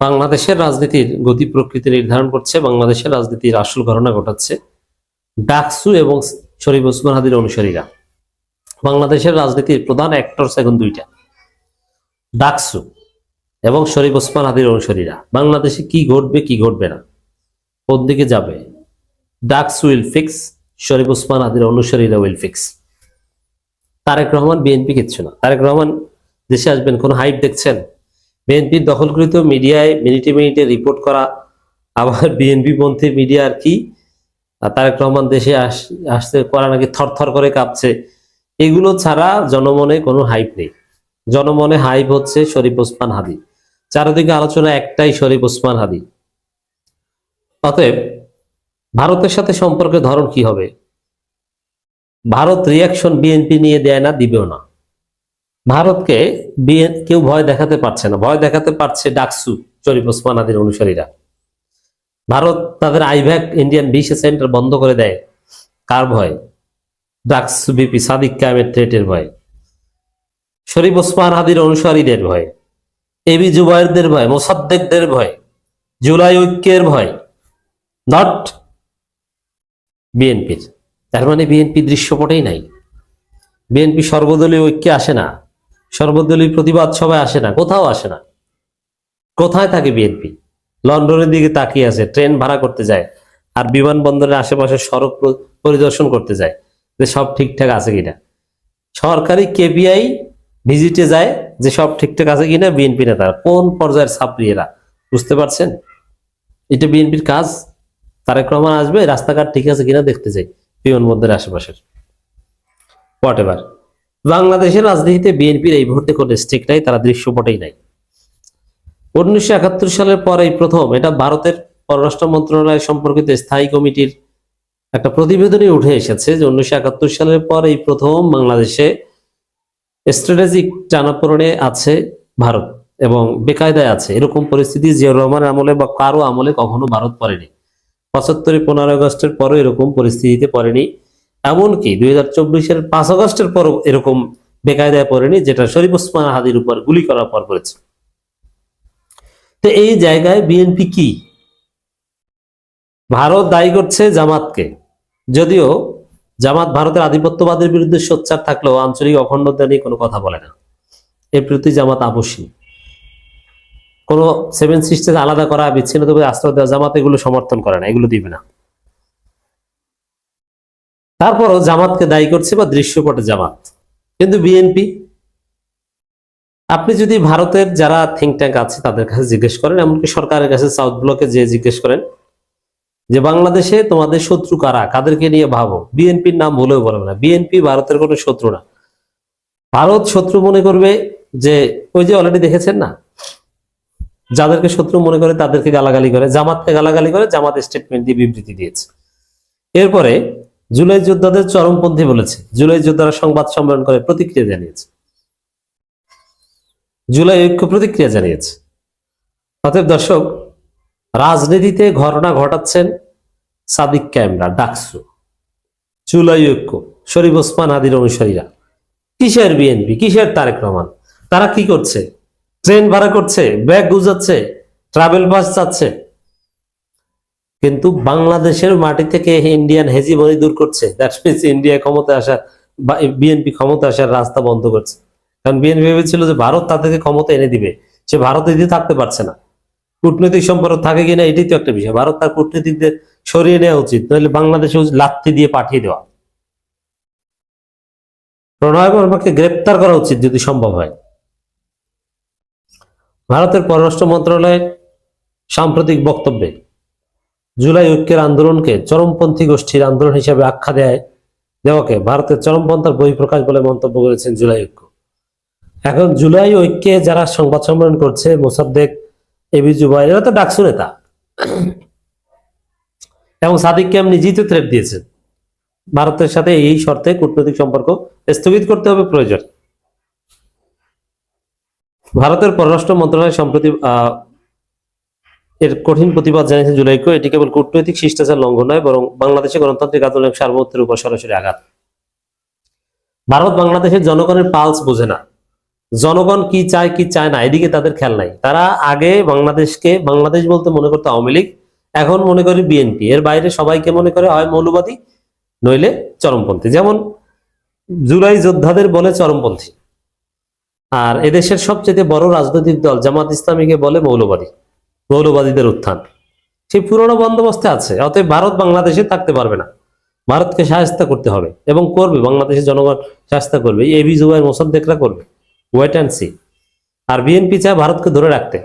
বাংলাদেশের রাজনীতির গতি প্রকৃতি নির্ধারণ করছে, বাংলাদেশের রাজনীতির আসল ঘটনা ঘটাচ্ছে ডাকসু এবং শরীফ ওসমান হাদির অনুসারীরা। বাংলাদেশের রাজনীতির প্রধান অ্যাক্টরস এখন দুইটা, ডাকসু এবং শরীফ ওসমান হাদির অনুসারীরা। বাংলাদেশে কি ঘটবে কি ঘটবে না, কোন দিকে যাবে, ডাকসু উইল ফিক্স, শরীফ ওসমান হাদির অনুসারীরা will fix. Tarique Rahman BNP কিচ্ছু না। তারেক রহমান দেশে আসবেন, কোন হাইপ দেখছেন? বিএনপির দখলকৃত মিডিয়ায় মিনিটে মিনিটে রিপোর্ট করা, আবার বিএনপি পন্থী মিডিয়া আর কি তারেক রহমান দেশে আসতে করা নাকি থরথর করে কাঁপছে, এগুলো ছাড়া জনমনে কোনো হাইপ নেই। জনমনে হাইপ হচ্ছে শরীফ ওসমান হাদি, চারিদিকে আলোচনা একটাই, শরীফ ওসমান হাদি। অতএব ভারতের সাথে সম্পর্কের ধরন কি হবে? ভারত রিয়াকশন বিএনপি নিয়ে দেয় না, দিবেও না। ভারতকে কেউ ভয় দেখাতে পারছে না, ভয় দেখাতে পারছে ডাকসু, শরীফ ওসমান হাদির অনুসারীরা। ভারত তাদের আইভ্যাক ইন্ডিয়ান ভিসা সেন্টার বন্ধ করে দেয় কার ভয়? ডাকসু বিপি সাদিক কায়েমের থ্রেটের ভয়, শরীফ ওসমান হাদির অনুসারীদের ভয়, এবি জুবায়েরদের ভয়, মোসাদ্দেকদের ভয়, জুলাই ঐক্যের ভয়, নট বিএনপির। তার মানে বিএনপি দৃশ্যপটেই নাই। বিএনপি সর্বদলীয় ঐক্যে আসে না, সর্বদলীয় প্রতিবাদ সভায় আসে না, কোথাও আসে না। কোথায় থাকে বিএনপি? লন্ডনের দিকে তাকিয়ে আছে, ট্রেন ভাড়া করতে যায়, আর বিমানবন্দরের আশেপাশে সড়ক পরিদর্শন করতে যায় যে সব ঠিকঠাক আছে কিনা। সরকারি কেপিআই ভিজিটে যায় যে সব ঠিকঠাক আছে কিনা। বিএনপি নেতারা কোন পর্যায়ের ছাত্রীরা, বুঝতে পারছেন? এটা বিএনপির কাজ। তারেক রহমান আসবে, রাস্তাঘাট ঠিক আছে কিনা দেখতে যাই বিমানবন্দরের আশেপাশের, হোয়াট এভার। বাংলাদেশের রাজনীতিতে বিএনপির এই মুহূর্তে কোনো স্টেক নাই, তারা দৃশ্যপটেই নাই। 1971 সালের পর এই প্রথম, এটা ভারতের পররাষ্ট্র মন্ত্রণালয় সম্পর্কিত স্থায়ী কমিটির একটা প্রতিবেদনে উঠে এসেছে যে 1971 সালের পর এই প্রথম বাংলাদেশে স্ট্র্যাটেজিক টানাপোড়েনে আছে ভারত এবং বেকায়দায় আছে। এরকম পরিস্থিতি জিয়াউর রহমানের আমলে বা কারো আমলে কখনো ভারত পড়েনি। 75 15 আগস্টের পরও এরকম পরিস্থিতিতে পড়েনি, এমনকি 2024-এর 5 আগস্টের পরও এরকম বেকায়দায় পড়েনি, যেটা শরীফ ওসমান হাদির উপর গুলি করার পর পড়েছে। তো এই জায়গায় বিএনপি কি? ভারত দায়ী করছে জামাতকে, যদিও জামাত ভারতের আধিপত্যবাদের বিরুদ্ধে সোচ্চার থাকলেও আঞ্চলিক অখণ্ডতা নিয়ে কোনো কথা বলে না। এর প্রতি জামাত আপোষী। কোনো 7 সিস্টেম আলাদা করা, বিচ্ছিন্নতাবাদী আশ্রয় দেওয়া, জামাত এগুলো সমর্থন করে না, এগুলো দিবে না। তারপরও জামাতকে দায়ী করছে বা দৃশ্যপটে জামাত। কিন্তু বিএনপি, আপনি যদি ভারতের যারা থিঙ্ক ট্যাঙ্ক আছে তাদের কাছে জিজ্ঞেস করেন, এমনকি সরকারের কাছে সাউথ ব্লকে যে জিজ্ঞেস করেন যে বাংলাদেশে তোমাদের শত্রু কারা, কাদেরকে নিয়ে ভাবো, বিএনপির নাম বলেও বলবে না। বিএনপি ভারতের কোনো শত্রু না। ভারত শত্রু মনে করবে যে ওই যে অলরেডি দেখেছেন না, যাদেরকে শত্রু মনে করে তাদেরকে গালাগালি করে, জামাতকে গালাগালি করে, জামাত স্টেটমেন্ট দিয়ে বিবৃতি দিয়েছে। এরপরে জুলাই যোদ্ধাদের চরমপন্থী বলেছে, জুলাই যোদ্ধারা সংবাদ সম্মেলন করে প্রতিক্রিয়া জানিয়েছে, জুলাই ঐক্য প্রতিক্রিয়া জানিয়েছে। অতএব দর্শক, রাজনীতিতে ঘটনা ঘটাচ্ছেন সাদিক কায়েমরা, ডাকসু, জুলাই ঐক্য, শরীফ ওসমান হাদির অনুসারীরা। কিসের বিএনপি, কিসের তারেক রহমান? তারা কি করছে? ট্রেন ভাড়া করছে, ব্যাগ গুজাচ্ছে, ট্রাভেল পাস চাচ্ছে, কিন্তু বাংলাদেশের মাটি থেকে ইন্ডিয়ান হেজিমনি দূর করছে। দ্যাটস মিন্স ইন্ডিয়া ক্ষমতা আসা বা বিএনপি ক্ষমতা আসার রাস্তা বন্ধ করছে। কারণ বিএনপি ভেবেছিল যে ভারত তাদেরকে ক্ষমতা এনে দিবে, সে ভারতে দিয়ে থাকতে পারছে না। কূটনৈতিক সম্পর্ক থাকে কিনা এটাই তো একটা বিষয়। ভারত তার কূটনীতিকদের সরিয়ে নেওয়া উচিত, নইলে বাংলাদেশে লাথি দিয়ে পাঠিয়ে দেওয়া। প্রণয় বর্মাকে গ্রেপ্তার করা উচিত যদি সম্ভব হয়। ভারতের পররাষ্ট্র মন্ত্রণালয়ের সাম্প্রতিক বক্তব্যে জুলাই ঐক্যের আন্দোলনকে চরমপন্থী গোষ্ঠীর আন্দোলন হিসেবে আখ্যা দেওয়াকে ভারতের চরমপন্থার বহিঃপ্রকাশ বলে মন্তব্য করেছেন জুলাই ঐক্য। এখন জুলাই ঐক্যে যারা সংবাদ সম্মেলন করছে, মোসাদ্দেক, এবি জুবায়ের, এরা তো ডাকসু নেতা, এবং সাদিক কায়েম নিজেই তো থ্রেট দিয়েছেন ভারতের সাথে এই শর্তে কূটনৈতিক সম্পর্ক স্থগিত করতে হবে প্রয়োজন। ভারতের পররাষ্ট্র মন্ত্রণালয় সম্প্রতি এর কঠিন প্রতিবাদ জানিয়েছে জুলাই ঐক্য। এটি কেবল কূটনৈতিক শিষ্টাচার লঙ্ঘন নয়, বরং বাংলাদেশের গণতান্ত্রিক আন্দোলনের সার্বভৌমত্বের উপর সরাসরি আঘাত। ভারত বাংলাদেশের জনগণের পালস বোঝে না, জনগণ কি চায় কি চায় না এদিকে তাদের খেয়াল নাই। তারা আগে বাংলাদেশকে বাংলাদেশ বলতে মনে করতো আওয়ামী লীগ, এখন মনে করে বিএনপি। এর বাইরে সবাইকে মনে করে হয় মৌলবাদী নইলে চরমপন্থী। যেমন জুলাই যোদ্ধাদের বলে চরমপন্থী, আর এদেশের সবচেয়ে বড় রাজনৈতিক দল জামাত ইসলামীকে বলে মৌলবাদী, মৌলবাদীদের উত্থান। সেই পুরনো বন্দোবস্তে আছে। অতএব ভারত বাংলাদেশে থাকতে পারবে না, ভারতকে সাহায্য করতে হবে এবং করবে। বাংলাদেশের জনগণ সাহায্য করবে, এবি জুবাইর মোসাদ্দেকরা করবে, ওয়েট অ্যান্ড সি। আর বিএনপি চায় ভারতকে ধরে রাখতে।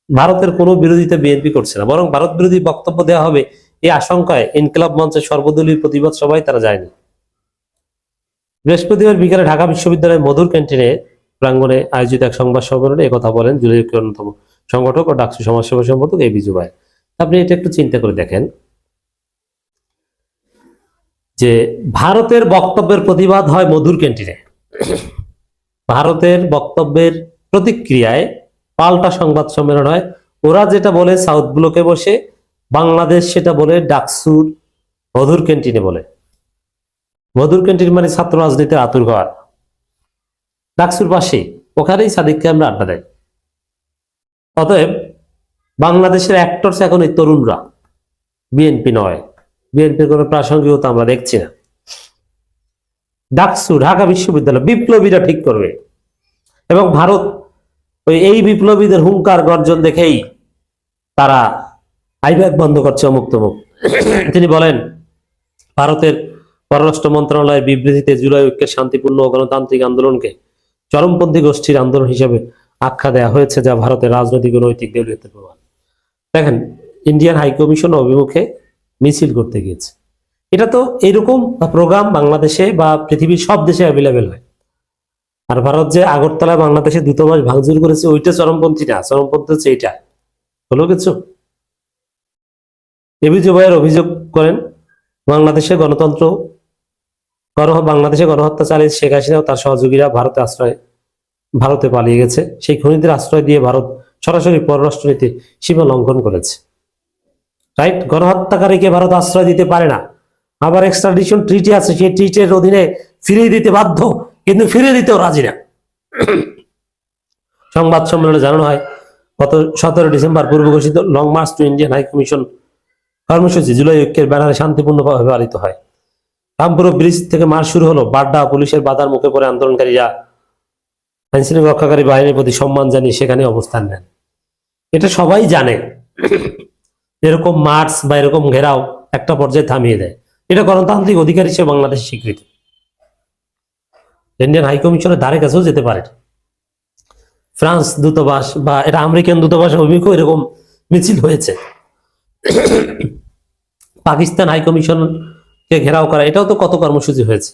ভারতের কোনো বিরোধিতা বিএনপি করছে না, বরং ভারত বিরোধী বক্তব্য দেওয়া হবে এই আশঙ্কায় ইনকিলাব মঞ্চের সর্বদলীয় প্রতিবাদ সভায় তারা যায়নি। বৃহস্পতিবার বিকেলে ঢাকা বিশ্ববিদ্যালয়ের মধুর ক্যান্টিনে প্রাঙ্গণে আয়োজিত এক সংবাদ সম্মেলনে একথা বলেন জুলাই ঐক্যের অন্যতম সংগঠক ও ডাকসু সমাজসেবা সম্পাদক এবি জুবাইর। আপনি এটা একটু চিন্তা করে দেখেন যে ভারতের বক্তব্যের প্রতিবাদ হয় মধুর ক্যান্টিনে, ভারতের বক্তব্যের প্রতিক্রিয়ায় পাল্টা সংবাদ সম্মেলন হয়। ওরা যেটা বলে সাউথ ব্লকে বসে, বাংলাদেশ সেটা বলে ডাকসুর মধুর ক্যান্টিনে বলে। মধুর ক্যান্টিন মানে ছাত্র রাজনীতির আতুর ঘর, ডাকসুর পাশে, ওখানেই সাদিককে আমরা আড্ডা দেয়। অতএব বাংলাদেশের অ্যাক্টরস এখন এই তরুণরা, বিএনপি নয়। বিএনপির কোনো প্রাসঙ্গিকতা আমরা দেখছি না। ডাকসু, ঢাকা বিশ্ববিদ্যালয়, বিপ্লবীরা ঠিক করবে। এবং ভারত এই বিপ্লবীদের হুঙ্কার গর্জন দেখেই তারা আইব্যাক বন্ধ করছে অমুক তমুক। তিনি বলেন, ভারতের পররাষ্ট্র মন্ত্রণালয়ের বিবৃতিতে জুলাই ঐক্যের শান্তিপূর্ণ ও গণতান্ত্রিক আন্দোলনকে চরমপন্থী গোষ্ঠীর আন্দোলন হিসেবে আখ্যা দেওয়া হয়েছে, যা ভারতের রাজনৈতিক ও নৈতিক দেউলিয়তের প্রমাণ। দেখেন, ইন্ডিয়ান হাইকমিশন অভিমুখে মিছিল করতে গিয়েছে। এটা তো এইরকম প্রোগ্রাম বাংলাদেশে বা পৃথিবীর সব দেশে অ্যাভেলেবেল হয়। আর ভারত যে আগরতলায় বাংলাদেশে দূতাবাস ভাঙচুর করেছে, ওইটা চরমপন্থী না, চরমপন্থী হচ্ছে এইটা। হলো কিছু? এবি জুবাইর অভিযোগ করেন, বাংলাদেশে গণহত্যা চালিয়ে শেখ হাসিনা ও তার সহযোগীরা ভারতে পালিয়ে গেছে। সেই খুনিদের আশ্রয় দিয়ে ভারত সরাসরি পররাষ্ট্রনীতির সীমা লঙ্ঘন করেছে। রাইট? গণহত্যাকারীকে ভারত আশ্রয় দিতে পারে না। আবার এক্সট্রাডিশন ট্রিটি আছে, সেই ট্রিটির অধীনে ফিরিয়ে দিতে বাধ্য, কিন্তু ফিরিয়ে দিতেও রাজি না। সংবাদ সম্মেলনে জানানো হয়, গত 17 ডিসেম্বর পূর্ব ঘোষিত long march to Indian high commission কর্মসূচি জুলাই ঐক্যের ব্যানারে শান্তিপূর্ণভাবে পালিত হয়। রামপুর ব্রিজ থেকে মার্চ শুরু হলো। বাড্ডা পুলিশের বাধার মুখে পড়ে আন্দোলনকারীরা আইনশৃঙ্খলা রক্ষাকারী বাহিনীর প্রতি সম্মান জানিয়ে সেখানে অবস্থান নেন। এটা সবাই জানে। এরকম মার্চ বা এরকম ঘেরাও একটা পর্যায়ে থামিয়ে দেয়। এটা গণতান্ত্রিক অধিকার হিসেবে বাংলাদেশের স্বীকৃতি। ইন্ডিয়ান হাই কমিশনের ধারে কাছেও যেতে পারে। ফ্রান্স দূতাবাস বা এটা আমেরিকান দূতাবাস অভিমুখে এরকম মিছিল হয়েছে। পাকিস্তান হাই কমিশনকে ঘেরাও করা, এটাও তো কত কর্মসূচি হয়েছে।